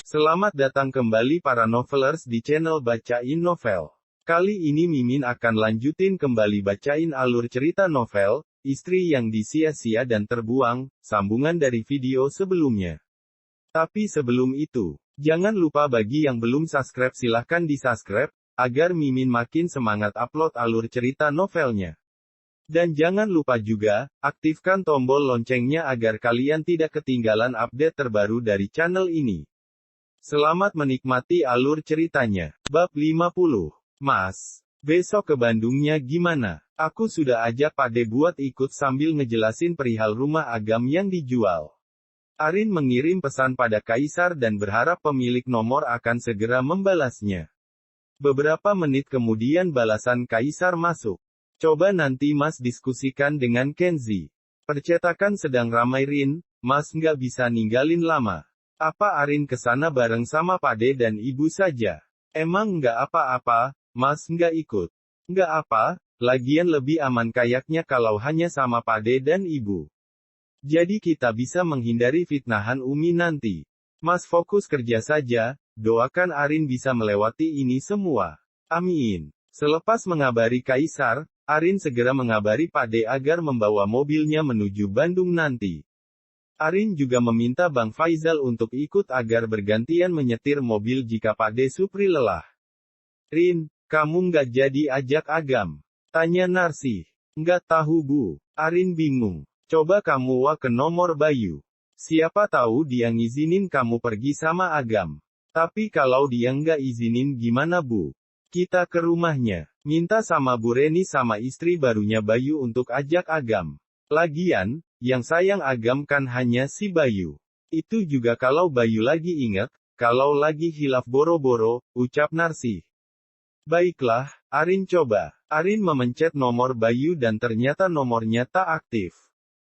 Selamat datang kembali para novelers di channel Bacain Novel. Kali ini Mimin akan lanjutin kembali bacain alur cerita novel, Istri yang Disia-sia dan Terbuang, sambungan dari video sebelumnya. Tapi sebelum itu, jangan lupa bagi yang belum subscribe silahkan di-subscribe, agar Mimin makin semangat upload alur cerita novelnya. Dan jangan lupa juga, aktifkan tombol loncengnya agar kalian tidak ketinggalan update terbaru dari channel ini. Selamat menikmati alur ceritanya. Bab 50. Mas, besok ke Bandungnya gimana? Aku sudah ajak Pade buat ikut sambil ngejelasin perihal rumah Agam yang dijual. Arin mengirim pesan pada Kaisar dan berharap pemilik nomor akan segera membalasnya. Beberapa menit kemudian balasan Kaisar masuk. Coba nanti Mas diskusikan dengan Kenzi. Percetakan sedang ramai Rin, Mas nggak bisa ninggalin lama. Apa Arin kesana bareng sama Pade dan Ibu saja? Emang nggak apa-apa, Mas nggak ikut. Nggak apa, lagian lebih aman kayaknya kalau hanya sama Pade dan Ibu. Jadi kita bisa menghindari fitnahan Umi nanti. Mas fokus kerja saja, doakan Arin bisa melewati ini semua. Amin. Selepas mengabari Kaisar, Arin segera mengabari Pade agar membawa mobilnya menuju Bandung nanti. Arin juga meminta Bang Faizal untuk ikut agar bergantian menyetir mobil jika Pade Supri lelah. Rin, kamu nggak jadi ajak Agam? Tanya Narsi. Nggak tahu Bu. Arin bingung. Coba kamu ke nomor Bayu. Siapa tahu dia ngizinin kamu pergi sama Agam. Tapi kalau dia nggak izinin gimana Bu? Kita ke rumahnya. Minta sama Bu Reni sama istri barunya Bayu untuk ajak Agam. Lagian, yang sayang Agam kan hanya si Bayu. Itu juga kalau Bayu lagi inget, kalau lagi hilaf boro-boro, ucap Narsi. Baiklah, Arin coba. Arin memencet nomor Bayu dan ternyata nomornya tak aktif.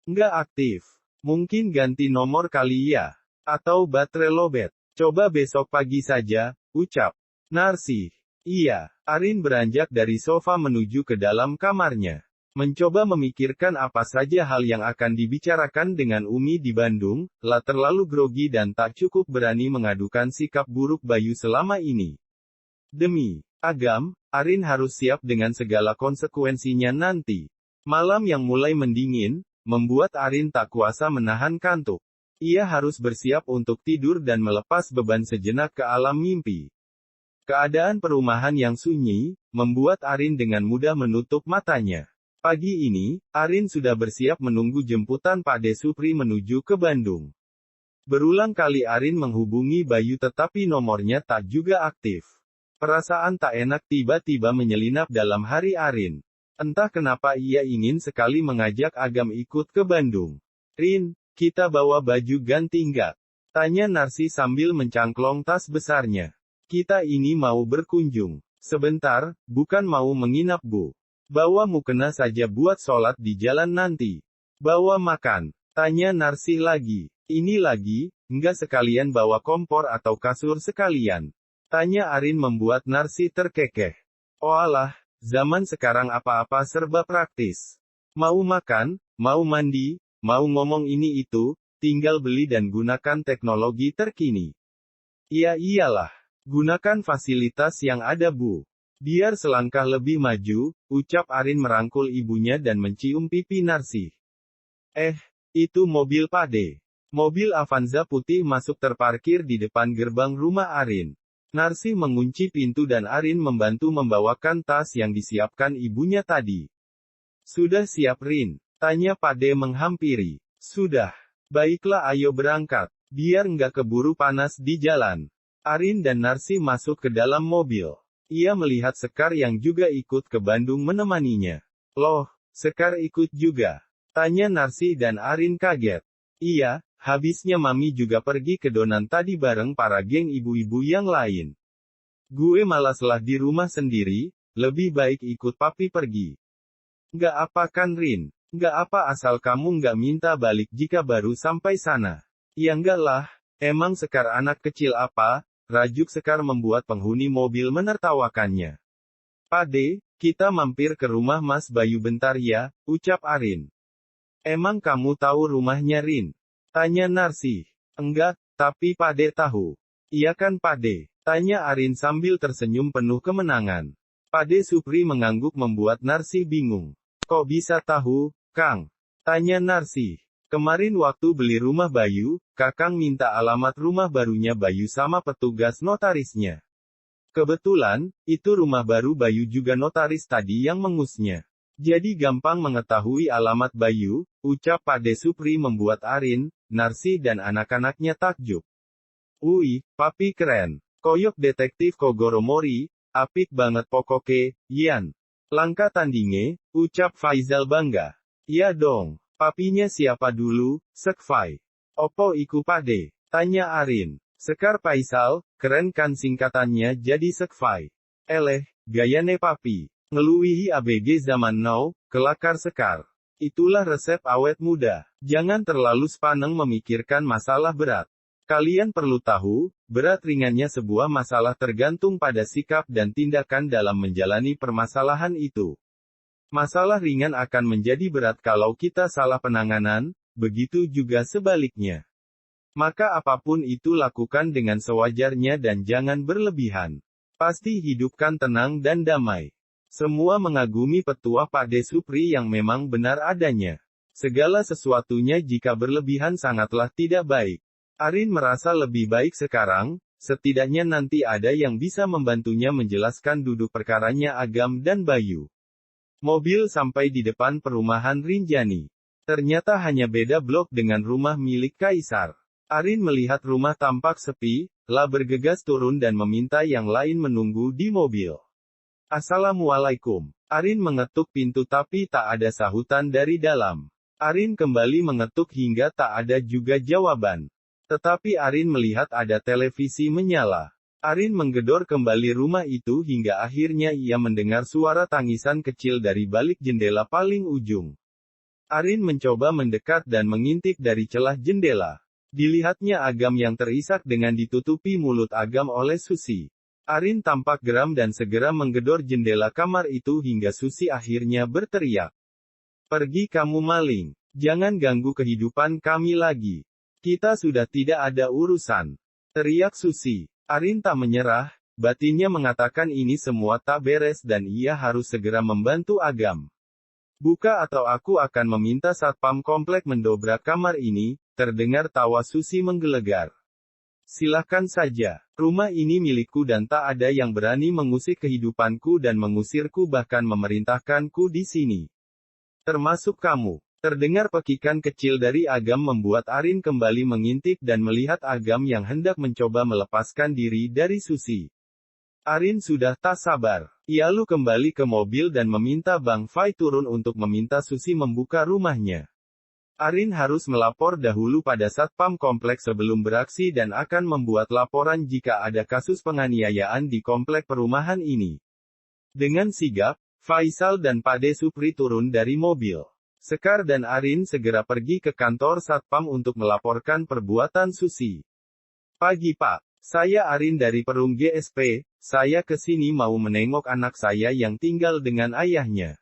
Nggak aktif. Mungkin ganti nomor kali ya. Atau baterai lobet. Coba besok pagi saja, ucap Narsi. Iya, Arin beranjak dari sofa menuju ke dalam kamarnya. Mencoba memikirkan apa saja hal yang akan dibicarakan dengan Umi di Bandung, terlalu grogi dan tak cukup berani mengadukan sikap buruk Bayu selama ini. Demi Agam, Arin harus siap dengan segala konsekuensinya nanti. Malam yang mulai mendingin, membuat Arin tak kuasa menahan kantuk. Ia harus bersiap untuk tidur dan melepas beban sejenak ke alam mimpi. Keadaan perumahan yang sunyi, membuat Arin dengan mudah menutup matanya. Pagi ini, Arin sudah bersiap menunggu jemputan Pade Supri menuju ke Bandung. Berulang kali Arin menghubungi Bayu tetapi nomornya tak juga aktif. Perasaan tak enak tiba-tiba menyelinap dalam hari Arin. Entah kenapa ia ingin sekali mengajak Agam ikut ke Bandung. Rin, kita bawa baju ganti nggak? Tanya Narsi sambil mencangklong tas besarnya. Kita ini mau berkunjung. Sebentar, bukan mau menginap Bu. Bawa mukena saja buat sholat di jalan nanti. Bawa makan. Tanya Narsi lagi. Ini lagi, enggak sekalian bawa kompor atau kasur sekalian. Tanya Arin membuat Narsi terkekeh. Oalah, zaman sekarang apa-apa serba praktis. Mau makan, mau mandi, mau ngomong ini itu, tinggal beli dan gunakan teknologi terkini. Iya iyalah. Gunakan fasilitas yang ada Bu. Biar selangkah lebih maju, ucap Arin merangkul ibunya dan mencium pipi Narsi. Itu mobil Pade. Mobil Avanza putih masuk terparkir di depan gerbang rumah Arin. Narsi mengunci pintu dan Arin membantu membawakan tas yang disiapkan ibunya tadi. Sudah siap Rin? Tanya Pade menghampiri. Sudah. Baiklah ayo berangkat. Biar nggak keburu panas di jalan. Arin dan Narsi masuk ke dalam mobil. Ia melihat Sekar yang juga ikut ke Bandung menemaninya. Loh, Sekar ikut juga? Tanya Narsi dan Arin kaget. Iya, habisnya Mami juga pergi ke Donan tadi bareng para geng ibu-ibu yang lain. Gue malaslah di rumah sendiri, lebih baik ikut Papi pergi. Nggak apa kan Rin? Nggak apa asal kamu nggak minta balik jika baru sampai sana. Ya enggak lah, emang Sekar anak kecil apa? Rajuk Sekar membuat penghuni mobil menertawakannya. Pade, kita mampir ke rumah Mas Bayu bentar ya, ucap Arin. Emang kamu tahu rumahnya Rin? Tanya Narsi. Enggak, tapi Pade tahu. Iya kan Pade? Tanya Arin sambil tersenyum penuh kemenangan. Pade Supri mengangguk membuat Narsih bingung. Kok bisa tahu, Kang? Tanya Narsih. Kemarin waktu beli rumah Bayu, Kakang minta alamat rumah barunya Bayu sama petugas notarisnya. Kebetulan, itu rumah baru Bayu juga notaris tadi yang mengusnya. Jadi gampang mengetahui alamat Bayu, ucap Pade Supri membuat Arin, Narsih dan anak-anaknya takjub. Wih, papi keren. Koyok detektif Kogoro Mori, apik banget pokoke, Yan. Langka tandinge, ucap Faizal bangga. Iya dong, papinya siapa dulu, Sekfai. Opo iku Pade? Tanya Arin. Sekar Faisal, keren kan singkatannya jadi Sekfai. Eleh, gayane papi. Ngeluwihi ABG zaman now, kelakar Sekar. Itulah resep awet muda. Jangan terlalu sepaneng memikirkan masalah berat. Kalian perlu tahu, berat ringannya sebuah masalah tergantung pada sikap dan tindakan dalam menjalani permasalahan itu. Masalah ringan akan menjadi berat kalau kita salah penanganan, begitu juga sebaliknya. Maka apapun itu lakukan dengan sewajarnya dan jangan berlebihan. Pasti hidupkan tenang dan damai. Semua mengagumi petuah Pade Supri yang memang benar adanya. Segala sesuatunya jika berlebihan sangatlah tidak baik. Arin merasa lebih baik sekarang, setidaknya nanti ada yang bisa membantunya menjelaskan duduk perkaranya Agam dan Bayu. Mobil sampai di depan perumahan Rinjani. Ternyata hanya beda blok dengan rumah milik Kaisar. Arin melihat rumah tampak sepi, lah bergegas turun dan meminta yang lain menunggu di mobil. Assalamualaikum. Arin mengetuk pintu tapi tak ada sahutan dari dalam. Arin kembali mengetuk hingga tak ada juga jawaban. Tetapi Arin melihat ada televisi menyala. Arin menggedor kembali rumah itu hingga akhirnya ia mendengar suara tangisan kecil dari balik jendela paling ujung. Arin mencoba mendekat dan mengintip dari celah jendela. Dilihatnya Agam yang terisak dengan ditutupi mulut Agam oleh Susi. Arin tampak geram dan segera menggedor jendela kamar itu hingga Susi akhirnya berteriak. Pergi kamu maling. Jangan ganggu kehidupan kami lagi. Kita sudah tidak ada urusan. Teriak Susi. Arin tak menyerah, batinnya mengatakan ini semua tak beres dan ia harus segera membantu Agam. Buka atau aku akan meminta satpam komplek mendobrak kamar ini, terdengar tawa Susi menggelegar. Silahkan saja, rumah ini milikku dan tak ada yang berani mengusik kehidupanku dan mengusirku bahkan memerintahkanku di sini. Termasuk kamu. Terdengar pekikan kecil dari Agam membuat Arin kembali mengintip dan melihat Agam yang hendak mencoba melepaskan diri dari Susi. Arin sudah tak sabar. Ia lalu kembali ke mobil dan meminta Bang Fai turun untuk meminta Susi membuka rumahnya. Arin harus melapor dahulu pada satpam kompleks sebelum beraksi dan akan membuat laporan jika ada kasus penganiayaan di komplek perumahan ini. Dengan sigap, Faisal dan Pade Supri turun dari mobil. Sekar dan Arin segera pergi ke kantor satpam untuk melaporkan perbuatan Susi. Pagi Pak, saya Arin dari Perum GSP, saya ke sini mau menengok anak saya yang tinggal dengan ayahnya.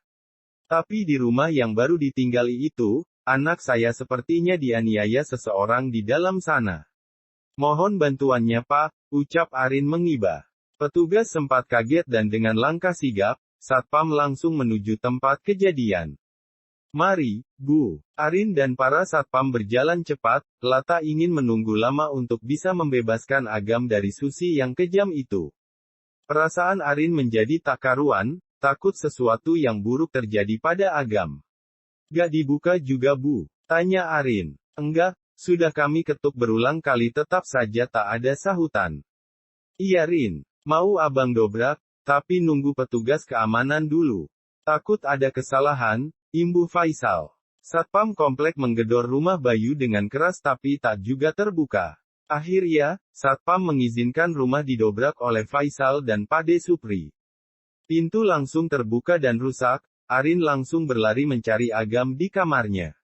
Tapi di rumah yang baru ditinggali itu, anak saya sepertinya dianiaya seseorang di dalam sana. Mohon bantuannya Pak, ucap Arin mengiba. Petugas sempat kaget dan dengan langkah sigap, satpam langsung menuju tempat kejadian. Mari, Bu. Arin dan para satpam berjalan cepat, tak ingin menunggu lama untuk bisa membebaskan Agam dari Susi yang kejam itu. Perasaan Arin menjadi tak karuan, takut sesuatu yang buruk terjadi pada Agam. Gak dibuka juga Bu? Tanya Arin. Enggak, sudah kami ketuk berulang kali tetap saja tak ada sahutan. Iya Rin, mau abang dobrak, tapi nunggu petugas keamanan dulu. Takut ada kesalahan, imbuh Faisal. Satpam komplek menggedor rumah Bayu dengan keras tapi tak juga terbuka. Akhirnya, satpam mengizinkan rumah didobrak oleh Faisal dan Pade Supri. Pintu langsung terbuka dan rusak, Arin langsung berlari mencari Agam di kamarnya.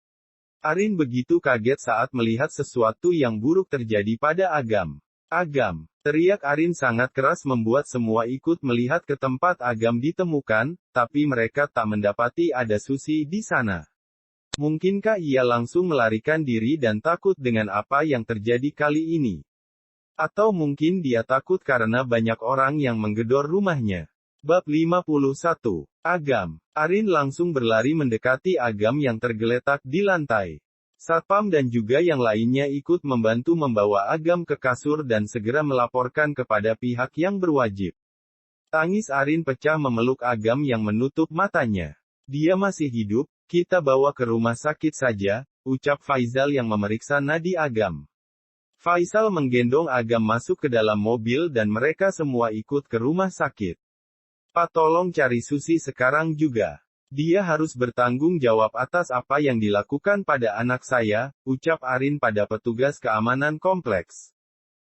Arin begitu kaget saat melihat sesuatu yang buruk terjadi pada Agam. Agam! Teriak Arin sangat keras membuat semua ikut melihat ke tempat Agam ditemukan, tapi mereka tak mendapati ada Susi di sana. Mungkinkah ia langsung melarikan diri dan takut dengan apa yang terjadi kali ini? Atau mungkin dia takut karena banyak orang yang menggedor rumahnya. Bab 51. Agam. Arin langsung berlari mendekati Agam yang tergeletak di lantai. Satpam dan juga yang lainnya ikut membantu membawa Agam ke kasur dan segera melaporkan kepada pihak yang berwajib. Tangis Arin pecah memeluk Agam yang menutup matanya. Dia masih hidup, kita bawa ke rumah sakit saja, ucap Faisal yang memeriksa nadi Agam. Faisal menggendong Agam masuk ke dalam mobil dan mereka semua ikut ke rumah sakit. Pak, tolong cari Susi sekarang juga. Dia harus bertanggung jawab atas apa yang dilakukan pada anak saya, ucap Arin pada petugas keamanan kompleks.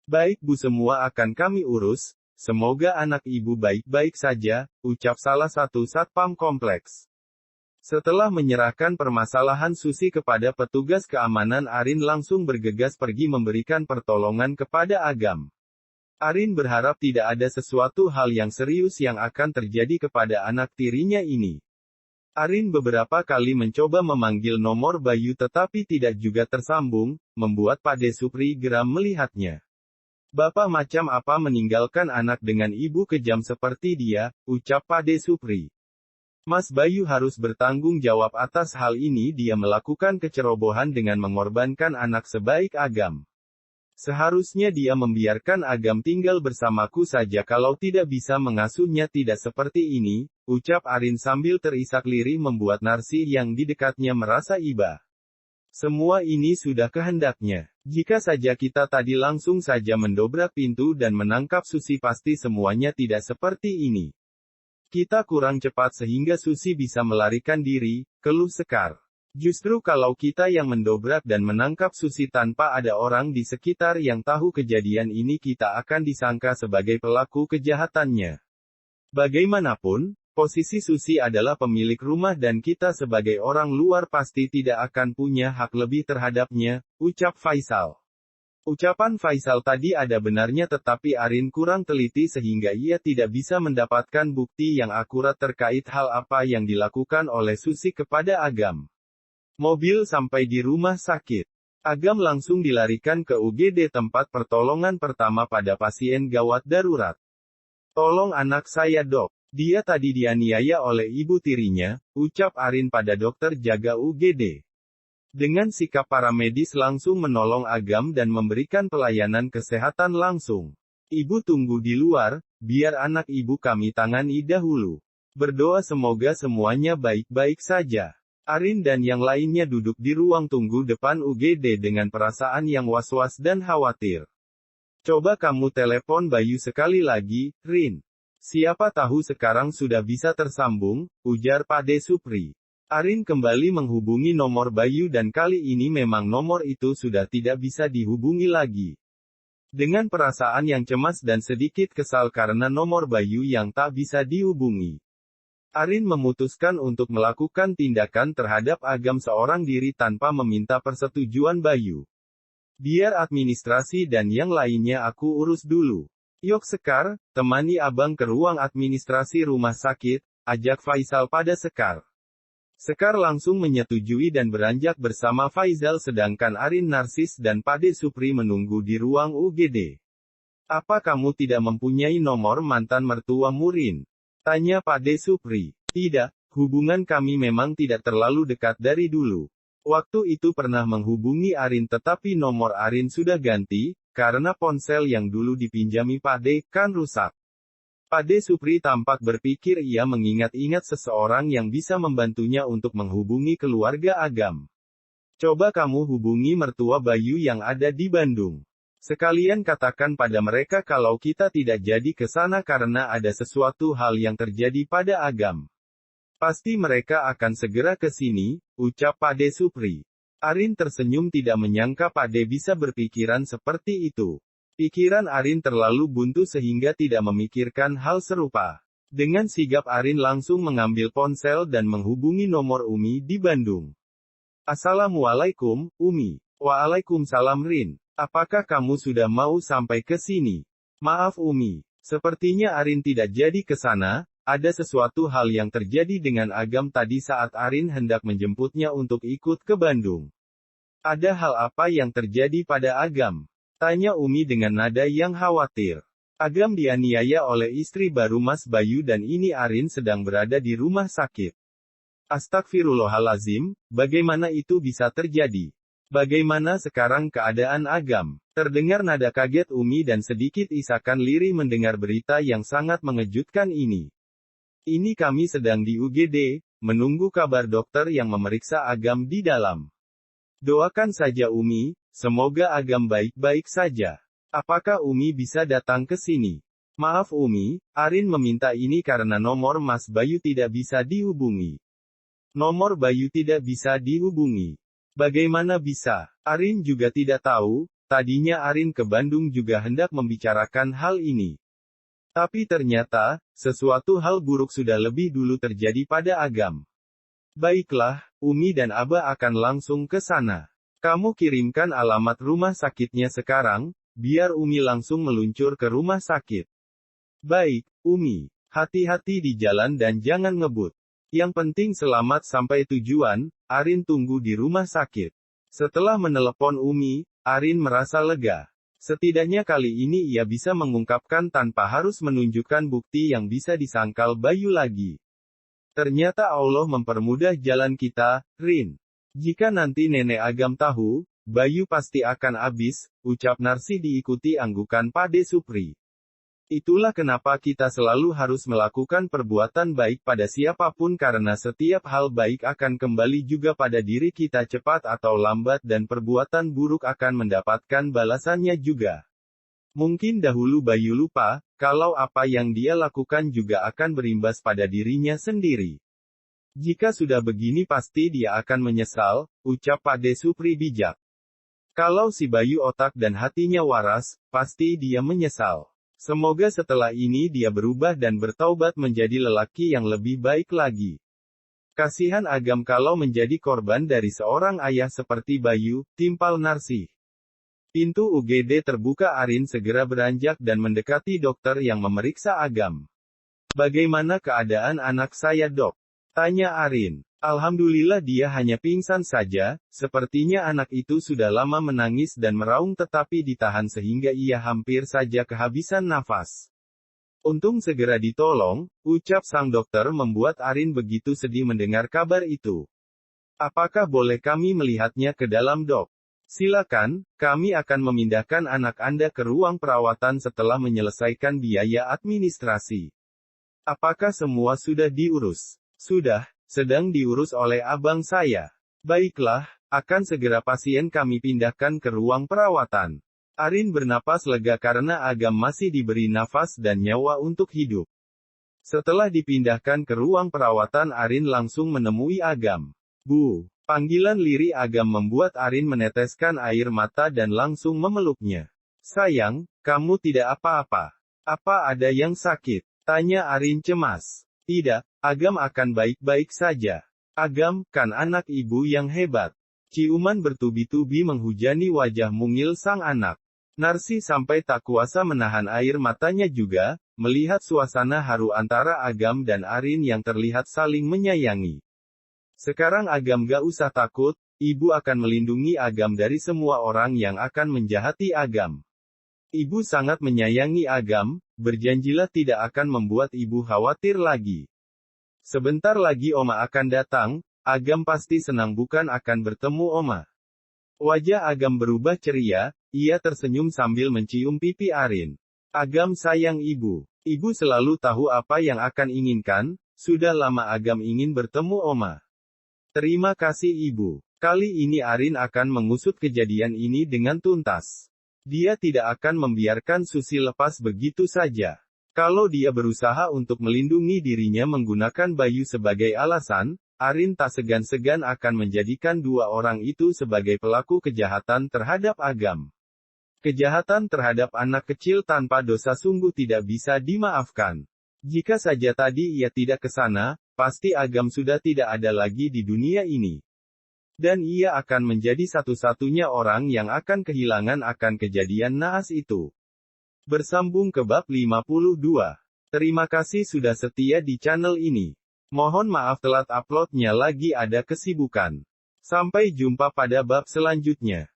Baik Bu, semua akan kami urus, semoga anak ibu baik-baik saja, ucap salah satu satpam kompleks. Setelah menyerahkan permasalahan Susi kepada petugas keamanan, Arin langsung bergegas pergi memberikan pertolongan kepada Agam. Arin berharap tidak ada sesuatu hal yang serius yang akan terjadi kepada anak tirinya ini. Arin beberapa kali mencoba memanggil nomor Bayu tetapi tidak juga tersambung, membuat Pak De Supri geram melihatnya. Bapak macam apa meninggalkan anak dengan ibu kejam seperti dia, ucap Pak De Supri. Mas Bayu harus bertanggung jawab atas hal ini, dia melakukan kecerobohan dengan mengorbankan anak sebaik Agam. Seharusnya dia membiarkan Agam tinggal bersamaku saja, kalau tidak bisa mengasuhnya tidak seperti ini, ucap Arin sambil terisak lirih membuat Narsi yang di dekatnya merasa iba. Semua ini sudah kehendaknya. Jika saja kita tadi langsung saja mendobrak pintu dan menangkap Susi pasti semuanya tidak seperti ini. Kita kurang cepat sehingga Susi bisa melarikan diri, keluh Sekar. Justru kalau kita yang mendobrak dan menangkap Susi tanpa ada orang di sekitar yang tahu kejadian ini, kita akan disangka sebagai pelaku kejahatannya. Bagaimanapun, posisi Susi adalah pemilik rumah dan kita sebagai orang luar pasti tidak akan punya hak lebih terhadapnya, ucap Faisal. Ucapan Faisal tadi ada benarnya tetapi Arin kurang teliti sehingga ia tidak bisa mendapatkan bukti yang akurat terkait hal apa yang dilakukan oleh Susi kepada Agam. Mobil sampai di rumah sakit. Agam langsung dilarikan ke UGD tempat pertolongan pertama pada pasien gawat darurat. Tolong anak saya dok. Dia tadi dianiaya oleh ibu tirinya, ucap Arin pada dokter jaga UGD. Dengan sikap para medis langsung menolong Agam dan memberikan pelayanan kesehatan langsung. Ibu tunggu di luar, biar anak ibu kami tangani dahulu. Berdoa semoga semuanya baik-baik saja. Arin dan yang lainnya duduk di ruang tunggu depan UGD dengan perasaan yang was-was dan khawatir. Coba kamu telepon Bayu sekali lagi, Rin. Siapa tahu sekarang sudah bisa tersambung, ujar Pak De Supri. Arin kembali menghubungi nomor Bayu dan kali ini memang nomor itu sudah tidak bisa dihubungi lagi. Dengan perasaan yang cemas dan sedikit kesal karena nomor Bayu yang tak bisa dihubungi, Arin memutuskan untuk melakukan tindakan terhadap Agam seorang diri tanpa meminta persetujuan Bayu. Biar administrasi dan yang lainnya aku urus dulu. Yok Sekar, temani abang ke ruang administrasi rumah sakit, ajak Faisal pada Sekar. Sekar langsung menyetujui dan beranjak bersama Faisal sedangkan Arin, Narsis dan Pak De Supri menunggu di ruang UGD. Apa kamu tidak mempunyai nomor mantan mertua Murin? Tanya Pak De Supri. Tidak, hubungan kami memang tidak terlalu dekat dari dulu. Waktu itu pernah menghubungi Arin tetapi nomor Arin sudah ganti, karena ponsel yang dulu dipinjami Pak De kan rusak. Pak De Supri tampak berpikir ia mengingat-ingat seseorang yang bisa membantunya untuk menghubungi keluarga Agam. Coba kamu hubungi mertua Bayu yang ada di Bandung. Sekalian katakan pada mereka kalau kita tidak jadi ke sana karena ada sesuatu hal yang terjadi pada Agam. Pasti mereka akan segera ke sini, ucap Pak De Supri. Arin tersenyum tidak menyangka Pak De bisa berpikiran seperti itu. Pikiran Arin terlalu buntu sehingga tidak memikirkan hal serupa. Dengan sigap Arin langsung mengambil ponsel dan menghubungi nomor Umi di Bandung. Assalamualaikum, Umi. Waalaikumsalam Rin. Apakah kamu sudah mau sampai ke sini? Maaf Umi. Sepertinya Arin tidak jadi ke sana, ada sesuatu hal yang terjadi dengan Agam tadi saat Arin hendak menjemputnya untuk ikut ke Bandung. Ada hal apa yang terjadi pada Agam? Tanya Umi dengan nada yang khawatir. Agam dianiaya oleh istri baru Mas Bayu dan ini Arin sedang berada di rumah sakit. Astagfirullahalazim, bagaimana itu bisa terjadi? Bagaimana sekarang keadaan Agam? Terdengar nada kaget Umi dan sedikit isakan lirih mendengar berita yang sangat mengejutkan ini. Ini kami sedang di UGD, menunggu kabar dokter yang memeriksa Agam di dalam. Doakan saja Umi, semoga Agam baik-baik saja. Apakah Umi bisa datang ke sini? Maaf Umi, Arin meminta ini karena nomor Mas Bayu tidak bisa dihubungi. Nomor Bayu tidak bisa dihubungi. Bagaimana bisa? Arin juga tidak tahu, tadinya Arin ke Bandung juga hendak membicarakan hal ini. Tapi ternyata, sesuatu hal buruk sudah lebih dulu terjadi pada Agam. Baiklah, Umi dan Abah akan langsung ke sana. Kamu kirimkan alamat rumah sakitnya sekarang, biar Umi langsung meluncur ke rumah sakit. Baik, Umi. Hati-hati di jalan dan jangan ngebut. Yang penting selamat sampai tujuan, Arin tunggu di rumah sakit. Setelah menelepon Umi, Arin merasa lega. Setidaknya kali ini ia bisa mengungkapkan tanpa harus menunjukkan bukti yang bisa disangkal Bayu lagi. Ternyata Allah mempermudah jalan kita, Rin. Jika nanti nenek Agam tahu, Bayu pasti akan habis, ucap Narsi diikuti anggukan Pade Supri. Itulah kenapa kita selalu harus melakukan perbuatan baik pada siapapun karena setiap hal baik akan kembali juga pada diri kita cepat atau lambat dan perbuatan buruk akan mendapatkan balasannya juga. Mungkin dahulu Bayu lupa, kalau apa yang dia lakukan juga akan berimbas pada dirinya sendiri. Jika sudah begini pasti dia akan menyesal, ucap Pade Supri bijak. Kalau si Bayu otak dan hatinya waras, pasti dia menyesal. Semoga setelah ini dia berubah dan bertaubat menjadi lelaki yang lebih baik lagi. Kasihan Agam kalau menjadi korban dari seorang ayah seperti Bayu, timpal Narsi. Pintu UGD terbuka Arin segera beranjak dan mendekati dokter yang memeriksa Agam. Bagaimana keadaan anak saya dok? Tanya Arin. Alhamdulillah dia hanya pingsan saja, sepertinya anak itu sudah lama menangis dan meraung tetapi ditahan sehingga ia hampir saja kehabisan nafas. Untung segera ditolong, ucap sang dokter membuat Arin begitu sedih mendengar kabar itu. Apakah boleh kami melihatnya ke dalam dok? Silakan, kami akan memindahkan anak Anda ke ruang perawatan setelah menyelesaikan biaya administrasi. Apakah semua sudah diurus? Sudah, sedang diurus oleh abang saya. Baiklah, akan segera pasien kami pindahkan ke ruang perawatan. Arin bernapas lega karena Agam masih diberi nafas dan nyawa untuk hidup. Setelah dipindahkan ke ruang perawatan Arin langsung menemui Agam. Bu. Panggilan lirih Agam membuat Arin meneteskan air mata dan langsung memeluknya. Sayang, kamu tidak apa-apa. Apa ada yang sakit? Tanya Arin cemas. Tidak, Agam akan baik-baik saja. Agam, kan anak ibu yang hebat. Ciuman bertubi-tubi menghujani wajah mungil sang anak. Narsi sampai tak kuasa menahan air matanya juga, melihat suasana haru antara Agam dan Arin yang terlihat saling menyayangi. Sekarang Agam gak usah takut, ibu akan melindungi Agam dari semua orang yang akan menjahati Agam. Ibu sangat menyayangi Agam, berjanjilah tidak akan membuat ibu khawatir lagi. Sebentar lagi Oma akan datang, Agam pasti senang bukan akan bertemu Oma. Wajah Agam berubah ceria, ia tersenyum sambil mencium pipi Arin. Agam sayang ibu. Ibu selalu tahu apa yang akan inginkan, sudah lama Agam ingin bertemu Oma. Terima kasih ibu. Kali ini Arin akan mengusut kejadian ini dengan tuntas. Dia tidak akan membiarkan Susi lepas begitu saja. Kalau dia berusaha untuk melindungi dirinya menggunakan Bayu sebagai alasan, Arin tak segan-segan akan menjadikan dua orang itu sebagai pelaku kejahatan terhadap Agam. Kejahatan terhadap anak kecil tanpa dosa sungguh tidak bisa dimaafkan. Jika saja tadi ia tidak ke sana, pasti Agam sudah tidak ada lagi di dunia ini. Dan ia akan menjadi satu-satunya orang yang akan kehilangan akan kejadian naas itu. Bersambung ke bab 52. Terima kasih sudah setia di channel ini. Mohon maaf telat uploadnya lagi ada kesibukan. Sampai jumpa pada bab selanjutnya.